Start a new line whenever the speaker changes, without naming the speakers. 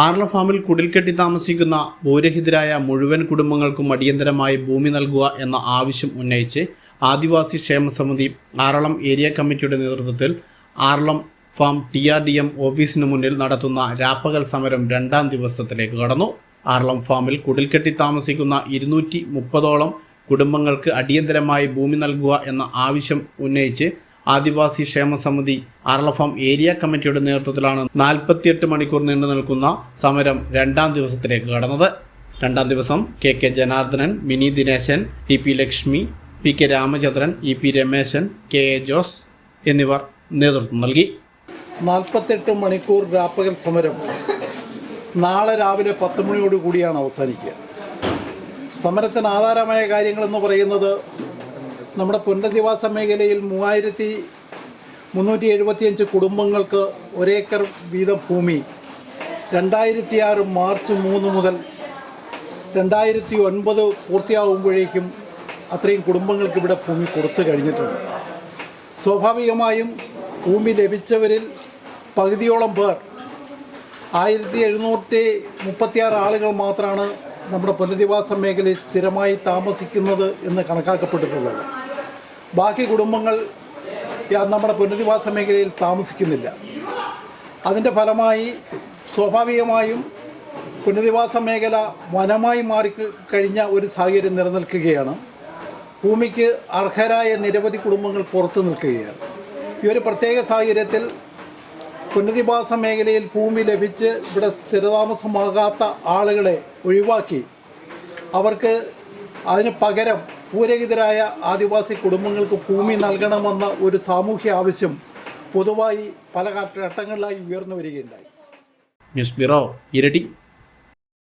ആർളം ഫാമിൽ കുടിൽക്കെട്ടി താമസിക്കുന്ന ഭൂരഹിതരായ മുഴുവൻ കുടുംബങ്ങൾക്കും അടിയന്തരമായി ഭൂമി നൽകുക എന്ന ആവശ്യം ഉന്നയിച്ച് ആദിവാസി ക്ഷേമ സമിതി ആറളം ഏരിയ കമ്മിറ്റിയുടെ നേതൃത്വത്തിൽ ആർളം ഫാം TRDM ഓഫീസിന് മുന്നിൽ നടത്തുന്ന രാപ്പകൽ സമരം 2ാം ദിവസത്തിലേക്ക് കടന്നു. ആർളം ഫാമിൽ കുടിൽക്കെട്ടി താമസിക്കുന്ന 230ഓളം കുടുംബങ്ങൾക്ക് അടിയന്തരമായി ഭൂമി നൽകുക എന്ന ആവശ്യം ഉന്നയിച്ച് ആദിവാസി ക്ഷേമ സമിതി ആർളം ഫാം ഏരിയ കമ്മിറ്റിയുടെ നേതൃത്വത്തിലാണ് 48 മണിക്കൂർ നീണ്ടു നിൽക്കുന്ന സമരം 2ാം ദിവസത്തിലേക്ക് കടന്നത്. 2ാം ദിവസം KK Janardhanan, Mini Dineshan, TP Lakshmi, PK Ramachandran, EP Rameshan, KA Jose എന്നിവർ നേതൃത്വം നൽകി.
48 മണിക്കൂർ രാപ്പകൽ സമരം നാളെ രാവിലെ 10 മണിയോടുകൂടിയാണ് അവസാനിക്കുക. സമരത്തിന് ആധാരമായ കാര്യങ്ങളെന്ന് പറയുന്നത് നമ്മുടെ പുനരധിവാസ മേഖലയിൽ 3375 കുടുംബങ്ങൾക്ക് 1 ഏക്കർ വീതം ഭൂമി 2006 മാർച്ച് 3 മുതൽ 2009 പൂർത്തിയാകുമ്പോഴേക്കും അത്രയും കുടുംബങ്ങൾക്ക് ഇവിടെ ഭൂമി കൊടുത്തു കഴിഞ്ഞിട്ടുണ്ട്. സ്വാഭാവികമായും ഭൂമി ലഭിച്ചവരിൽ പകുതിയോളം പേർ 1736 ആളുകൾ മാത്രമാണ് നമ്മുടെ പുനരധിവാസ മേഖലയിൽ സ്ഥിരമായി താമസിക്കുന്നത് എന്ന് കണക്കാക്കപ്പെട്ടിട്ടുള്ളത്. ബാക്കി കുടുംബങ്ങൾ നമ്മുടെ പുനരധിവാസ മേഖലയിൽ താമസിക്കുന്നില്ല. അതിൻ്റെ ഫലമായി സ്വാഭാവികമായും പുനരധിവാസ മേഖല വനമായി മാറിക്കഴിഞ്ഞ ഒരു സാഹചര്യം നിലനിൽക്കുകയാണ്. ഭൂമിക്ക് അർഹരായ നിരവധി കുടുംബങ്ങൾ പുറത്തു നിൽക്കുകയാണ്. ഈ ഒരു പ്രത്യേക സാഹചര്യത്തിൽ പുനരധിവാസ മേഖലയിൽ ഭൂമി ലഭിച്ച് ഇവിടെ സ്ഥിരതാമസമാകാത്ത ആളുകളെ ഒഴിവാക്കി അവർക്ക് അതിന് പകരം ഭൂരഹിതരായ ആദിവാസി കുടുംബങ്ങൾക്ക് ഭൂമി നൽകണമെന്ന ഒരു സാമൂഹ്യ ആവശ്യം പൊതുവായി പല ഘട്ടങ്ങളിലായി ഉയർന്നു വരികയുണ്ടായി.
ന്യൂസ് ബ്യൂറോ, ഇരട്ടി.